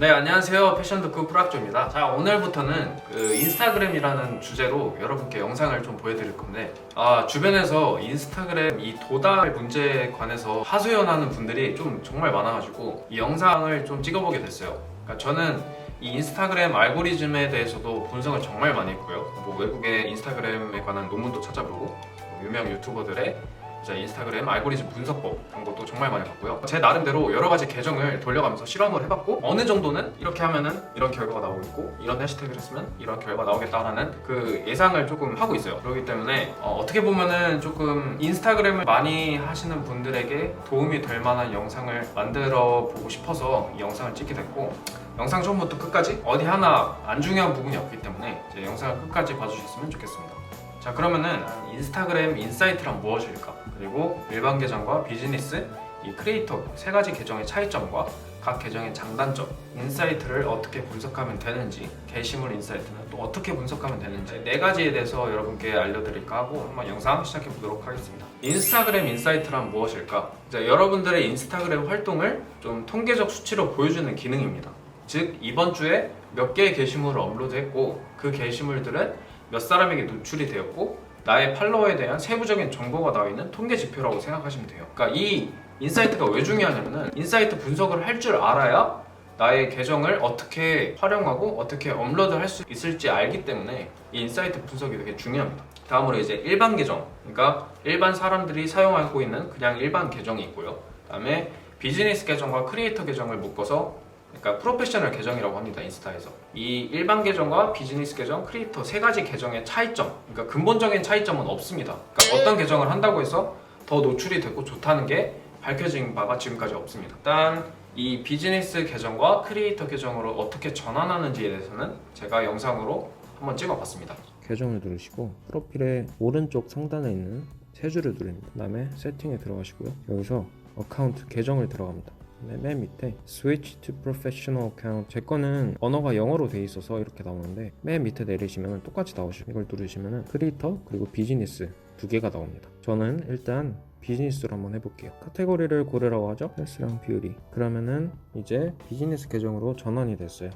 네, 안녕하세요. 패션 덕후 프락조입니다. 자, 오늘부터는 인스타그램이라는 주제로 여러분께 영상을 좀 보여드릴 건데, 주변에서 인스타그램 이 도달 문제에 관해서 하소연하는 분들이 좀 정말 많아가지고 이 영상을 좀 찍어보게 됐어요. 그러니까 저는 이 인스타그램 알고리즘에 대해서도 분석을 정말 많이 했고요. 뭐 외국의 인스타그램에 관한 논문도 찾아보고 유명 유튜버들의 인스타그램 알고리즘 분석법 이런 것도 정말 많이 봤고요. 제 나름대로 여러 가지 계정을 돌려가면서 실험을 해봤고 어느 정도는 이렇게 하면은 이런 결과가 나오겠고 이런 해시태그를 쓰면 이런 결과가 나오겠다라는 그 예상을 조금 하고 있어요. 그렇기 때문에 어떻게 보면은 조금 인스타그램을 많이 하시는 분들에게 도움이 될 만한 영상을 만들어 보고 싶어서 이 영상을 찍게 됐고, 영상 처음부터 끝까지 어디 하나 안 중요한 부분이 없기 때문에 이제 영상을 끝까지 봐주셨으면 좋겠습니다. 자, 그러면은 인스타그램 인사이트란 무엇일까? 그리고 일반 계정과 비즈니스, 이 크리에이터 세 가지 계정의 차이점과 각 계정의 장단점, 인사이트를 어떻게 분석하면 되는지, 게시물 인사이트는 또 어떻게 분석하면 되는지 네 가지에 대해서 여러분께 알려드릴까 하고 한번 영상 시작해 보도록 하겠습니다. 인스타그램 인사이트란 무엇일까? 여러분들의 인스타그램 활동을 좀 통계적 수치로 보여주는 기능입니다. 즉, 이번 주에 몇 개의 게시물을 업로드했고 그 게시물들은 몇 사람에게 노출이 되었고 나의 팔로워에 대한 세부적인 정보가 나와 있는 통계 지표라고 생각하시면 돼요. 그러니까 이 인사이트가 왜 중요하냐면은 인사이트 분석을 할 줄 알아야 나의 계정을 어떻게 활용하고 어떻게 업로드할 수 있을지 알기 때문에 이 인사이트 분석이 되게 중요합니다. 다음으로 이제 일반 계정, 그러니까 일반 사람들이 사용하고 있는 그냥 일반 계정이 있고요. 그다음에 비즈니스 계정과 크리에이터 계정을 묶어서, 그러니까 프로페셔널 계정이라고 합니다. 인스타에서 이 일반 계정과 비즈니스 계정, 크리에이터 세 가지 계정의 차이점, 그러니까 근본적인 차이점은 없습니다. 그러니까 어떤 계정을 한다고 해서 더 노출이 되고 좋다는 게 밝혀진 바가 지금까지 없습니다. 일단 이 비즈니스 계정과 크리에이터 계정으로 어떻게 전환하는지에 대해서는 제가 영상으로 한번 찍어봤습니다. 계정을 누르시고 프로필의 오른쪽 상단에 있는 세 줄을 누릅니다. 그 다음에 세팅에 들어가시고요. 여기서 어카운트 계정을 들어갑니다. 맨 밑에 Switch to Professional Account, 제 거는 언어가 영어로 돼 있어서 이렇게 나오는데 맨 밑에 내리시면 똑같이 나오시고 이걸 누르시면 크리에이터 그리고 비즈니스 두 개가 나옵니다. 저는 일단 비즈니스로 한번 해볼게요. 카테고리를 고르라고 하죠. 헬스랑 뷰티. 그러면은 이제 비즈니스 계정으로 전환이 됐어요.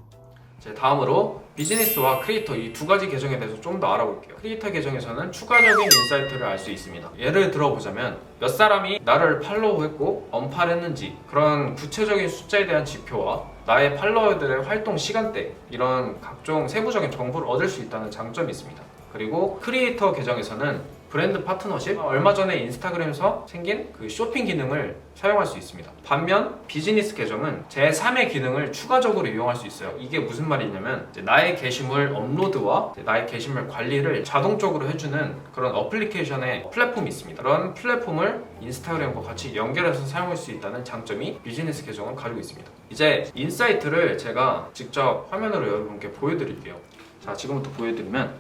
다음으로 비즈니스와 크리에이터 이 두 가지 계정에 대해서 좀 더 알아볼게요. 크리에이터 계정에서는 추가적인 인사이트를 알 수 있습니다. 예를 들어보자면 몇 사람이 나를 팔로우했고 언팔했는지 그런 구체적인 숫자에 대한 지표와 나의 팔로워들의 활동 시간대, 이런 각종 세부적인 정보를 얻을 수 있다는 장점이 있습니다. 그리고 크리에이터 계정에서는 브랜드 파트너십, 얼마 전에 인스타그램에서 생긴 그 쇼핑 기능을 사용할 수 있습니다. 반면 비즈니스 계정은 제3의 기능을 추가적으로 이용할 수 있어요. 이게 무슨 말이냐면 나의 게시물 업로드와 나의 게시물 관리를 자동적으로 해주는 그런 어플리케이션의 플랫폼이 있습니다. 그런 플랫폼을 인스타그램과 같이 연결해서 사용할 수 있다는 장점이 비즈니스 계정은 가지고 있습니다. 이제 인사이트를 제가 직접 화면으로 여러분께 보여드릴게요. 자, 지금부터 보여드리면,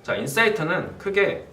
자, 인사이트는 크게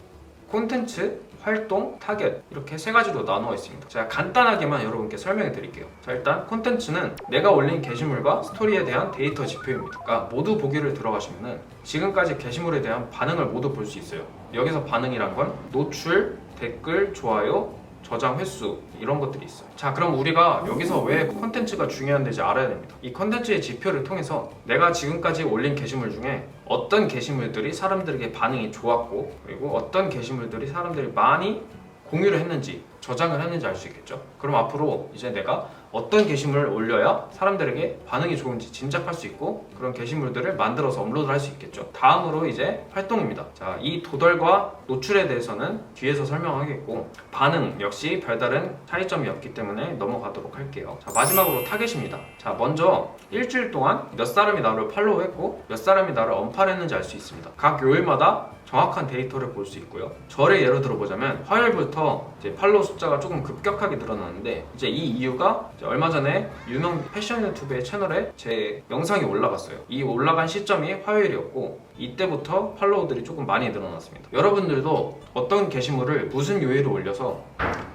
콘텐츠, 활동, 타겟 이렇게 세 가지로 나누어 있습니다. 제가 간단하게만 여러분께 설명해 드릴게요. 자, 일단 콘텐츠는 내가 올린 게시물과 스토리에 대한 데이터 지표입니다. 그러니까 모두 보기를 들어가시면은 지금까지 게시물에 대한 반응을 모두 볼 수 있어요. 여기서 반응이란 건 노출, 댓글, 좋아요, 저장 횟수 이런 것들이 있어요. 자, 그럼 우리가 여기서 왜 콘텐츠가 중요한지 알아야 됩니다. 이 콘텐츠의 지표를 통해서 내가 지금까지 올린 게시물 중에 어떤 게시물들이 사람들에게 반응이 좋았고, 그리고 어떤 게시물들이 사람들이 많이 공유를 했는지, 저장을 했는지 알 수 있겠죠. 그럼 앞으로 이제 내가 어떤 게시물을 올려야 사람들에게 반응이 좋은지 짐작할 수 있고 그런 게시물들을 만들어서 업로드할 수 있겠죠. 다음으로 이제 활동입니다. 자, 이 도달과 노출에 대해서는 뒤에서 설명하겠고 반응 역시 별다른 차이점이 없기 때문에 넘어가도록 할게요. 자, 마지막으로 타겟입니다. 자, 먼저 일주일 동안 몇 사람이 나를 팔로우했고 몇 사람이 나를 언팔했는지 알 수 있습니다. 각 요일마다 정확한 데이터를 볼 수 있고요. 저를 예로 들어보자면 화요일부터 이제 팔로우 숫자가 조금 급격하게 늘어났는데, 이제 이 이유가 얼마 전에 유명 패션 유튜브의 채널에 제 영상이 올라갔어요. 이 올라간 시점이 화요일이었고 이때부터 팔로우들이 조금 많이 늘어났습니다. 여러분들도 어떤 게시물을 무슨 요일에 올려서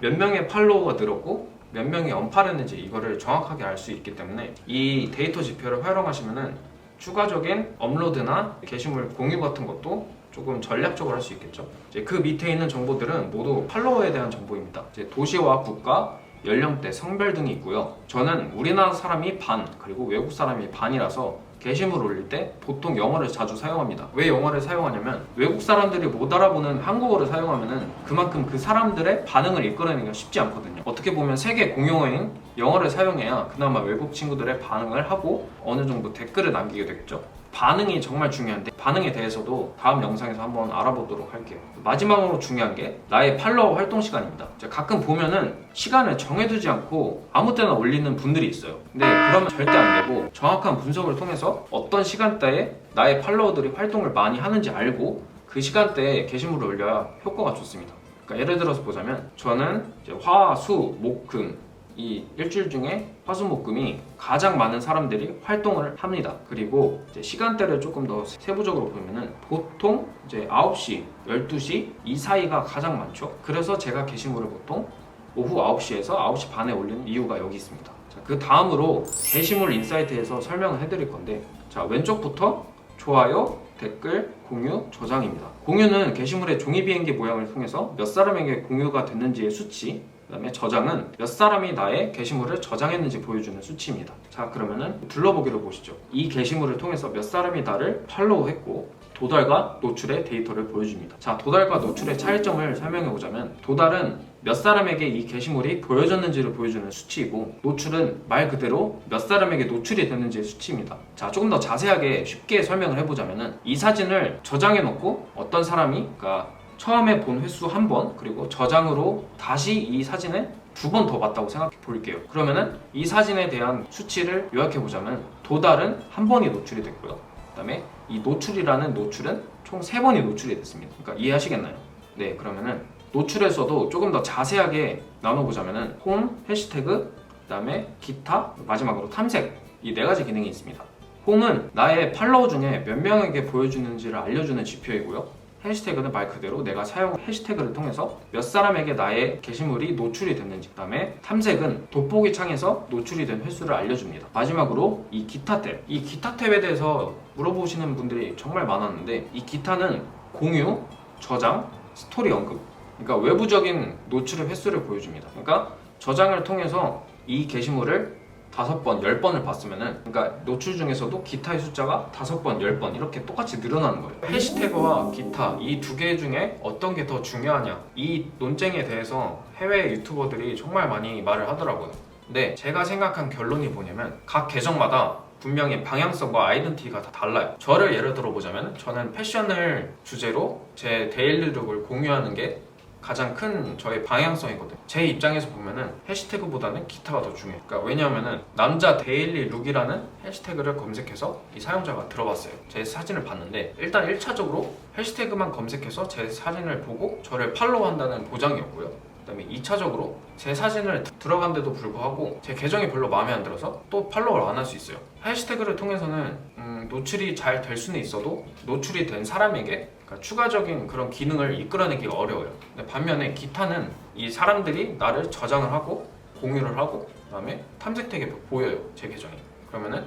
몇 명의 팔로우가 늘었고 몇 명이 언팔했는지 이거를 정확하게 알 수 있기 때문에 이 데이터 지표를 활용하시면은 추가적인 업로드나 게시물 공유 같은 것도 조금 전략적으로 할 수 있겠죠. 이제 그 밑에 있는 정보들은 모두 팔로워에 대한 정보입니다. 이제 도시와 국가, 연령대, 성별 등이 있고요. 저는 우리나라 사람이 반, 그리고 외국 사람이 반이라서 게시물 올릴 때 보통 영어를 자주 사용합니다. 왜 영어를 사용하냐면 외국 사람들이 못 알아보는 한국어를 사용하면은 그만큼 그 사람들의 반응을 이끌어내기가 쉽지 않거든요. 어떻게 보면 세계 공용어인 영어를 사용해야 그나마 외국 친구들의 반응을 하고 어느 정도 댓글을 남기게 되겠죠. 반응이 정말 중요한데 반응에 대해서도 다음 영상에서 한번 알아보도록 할게요. 마지막으로 중요한 게 나의 팔로워 활동 시간입니다. 가끔 보면은 시간을 정해두지 않고 아무 때나 올리는 분들이 있어요. 근데 그러면 절대 안 되고 정확한 분석을 통해서 어떤 시간대에 나의 팔로워들이 활동을 많이 하는지 알고 그 시간대에 게시물을 올려야 효과가 좋습니다. 그러니까 예를 들어서 보자면 저는 이제 화, 수, 목, 금 이 일주일 중에 화수목금이 가장 많은 사람들이 활동을 합니다. 그리고 이제 시간대를 조금 더 세부적으로 보면은 보통 이제 9시, 12시 이 사이가 가장 많죠. 그래서 제가 게시물을 보통 오후 9시에서 9시 반에 올리는 이유가 여기 있습니다. 자, 그 다음으로 게시물 인사이트에서 설명을 해드릴 건데 자, 왼쪽부터 좋아요, 댓글, 공유, 저장입니다. 공유는 게시물의 종이 비행기 모양을 통해서 몇 사람에게 공유가 됐는지의 수치, 그 다음에 저장은 몇 사람이 나의 게시물을 저장했는지 보여주는 수치입니다. 자, 그러면은 둘러보기를 보시죠. 이 게시물을 통해서 몇 사람이 나를 팔로우했고 도달과 노출의 데이터를 보여줍니다. 자, 도달과 노출의 차이점을 설명해 보자면 도달은 몇 사람에게 이 게시물이 보여졌는지를 보여주는 수치이고 노출은 말 그대로 몇 사람에게 노출이 됐는지의 수치입니다. 자, 조금 더 자세하게 쉽게 설명을 해보자면은 이 사진을 저장해 놓고 어떤 사람이 그러니까 처음에 본 횟수 1번 그리고 저장으로 다시 이 사진을 2번 더 봤다고 생각해 볼게요. 그러면은 이 사진에 대한 수치를 요약해 보자면 도달은 1번이 노출이 됐고요. 그 다음에 이 노출이라는 노출은 총 3번이 노출이 됐습니다. 그러니까 이해하시겠나요? 네, 그러면은 노출에서도 조금 더 자세하게 나눠보자면은 홈, 해시태그, 그 다음에 기타, 마지막으로 탐색 이 4가지 기능이 있습니다. 홈은 나의 팔로워 중에 몇 명에게 보여주는지를 알려주는 지표이고요. 해시태그는 말 그대로 내가 사용한 해시태그를 통해서 몇 사람에게 나의 게시물이 노출이 됐는지, 그 다음에 탐색은 돋보기 창에서 노출이 된 횟수를 알려줍니다. 마지막으로 이 기타 탭, 이 기타 탭에 대해서 물어보시는 분들이 정말 많았는데 이 기타는 공유, 저장, 스토리 언급, 그러니까 외부적인 노출의 횟수를 보여줍니다. 그러니까 저장을 통해서 이 게시물을 5번, 10번을 봤으면은 그러니까 노출 중에서도 기타의 숫자가 5번, 10번 이렇게 똑같이 늘어나는 거예요. 해시태그와 기타 이 2개 중에 어떤 게 더 중요하냐 이 논쟁에 대해서 해외 유튜버들이 정말 많이 말을 하더라고요. 근데 제가 생각한 결론이 뭐냐면 각 계정마다 분명히 방향성과 아이덴티티가 다 달라요. 저를 예를 들어 보자면 저는 패션을 주제로 제 데일리룩을 공유하는 게 가장 큰 저의 방향성이거든요. 제 입장에서 보면은 해시태그보다는 기타가 더 중요해요. 그러니까 왜냐하면은 남자 데일리 룩이라는 해시태그를 검색해서 이 사용자가 들어봤어요. 제 사진을 봤는데 일단 1차적으로 해시태그만 검색해서 제 사진을 보고 저를 팔로우한다는 보장이었고요. 그다음에 2차적으로 제 사진을 들어간데도 불구하고 제 계정이 별로 마음에 안 들어서 또 팔로우를 안 할 수 있어요. 해시태그를 통해서는 노출이 잘 될 수는 있어도 노출이 된 사람에게 그러니까 추가적인 그런 기능을 이끌어내기가 어려워요. 근데 반면에 기타는 이 사람들이 나를 저장을 하고 공유를 하고 그다음에 탐색 태그에 보여요. 제 계정이. 그러면은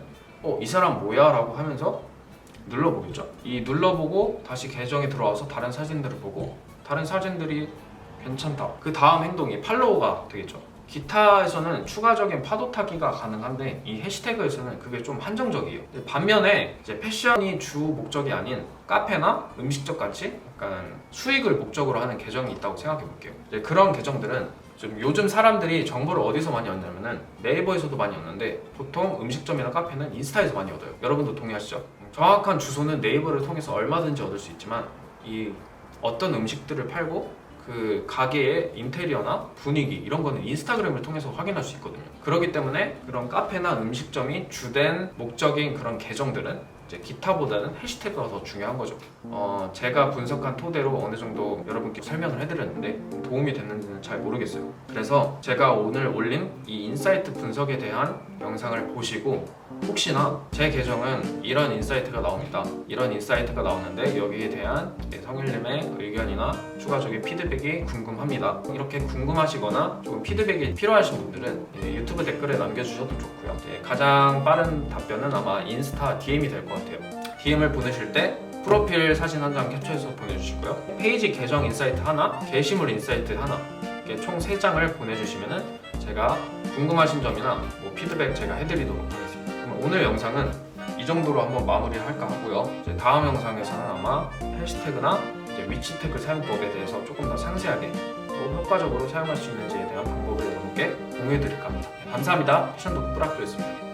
이 사람 뭐야? 라고 하면서 눌러보겠죠. 이 눌러보고 다시 계정에 들어와서 다른 사진들을 보고 다른 사진들이 괜찮다. 그 다음 행동이 팔로우가 되겠죠. 기타에서는 추가적인 파도 타기가 가능한데 이 해시태그에서는 그게 좀 한정적이에요. 반면에 이제 패션이 주 목적이 아닌 카페나 음식점 같이 약간 수익을 목적으로 하는 계정이 있다고 생각해 볼게요. 그런 계정들은 좀 요즘 사람들이 정보를 어디서 많이 얻냐면은 네이버에서도 많이 얻는데 보통 음식점이나 카페는 인스타에서 많이 얻어요. 여러분도 동의하시죠? 정확한 주소는 네이버를 통해서 얼마든지 얻을 수 있지만 이 어떤 음식들을 팔고 그 가게의 인테리어나 분위기 이런 거는 인스타그램을 통해서 확인할 수 있거든요. 그렇기 때문에 그런 카페나 음식점이 주된 목적인 그런 계정들은 이제 기타보다는 해시태그가 더 중요한 거죠. 제가 분석한 토대로 어느 정도 여러분께 설명을 해드렸는데 도움이 됐는지는 잘 모르겠어요. 그래서 제가 오늘 올린 이 인사이트 분석에 대한 영상을 보시고 혹시나 제 계정은 이런 인사이트가 나옵니다. 이런 인사이트가 나오는데 여기에 대한 성일님의 의견이나 추가적인 피드백이 궁금합니다. 이렇게 궁금하시거나 조금 피드백이 필요하신 분들은 유튜브 댓글에 남겨주셔도 좋고요. 가장 빠른 답변은 아마 인스타 DM이 될 것 같아요. DM을 보내실 때 프로필 사진 한 장 캡처해서 보내주시고요. 페이지 계정 인사이트 하나, 게시물 인사이트 하나 이렇게 총 3장을 보내주시면은 제가 궁금하신 점이나 뭐 피드백 제가 해드리도록 하겠습니다. 그럼 오늘 영상은 이 정도로 한번 마무리를 할까 하고요. 이제 다음 영상에서는 아마 해시태그나 이제 위치 태그 사용법에 대해서 조금 더 상세하게 또 효과적으로 사용할 수 있는지에 대한 방법을 여러분께 공유해 드릴까 합니다. 감사합니다. 패션 덕후 뿌락조였습니다.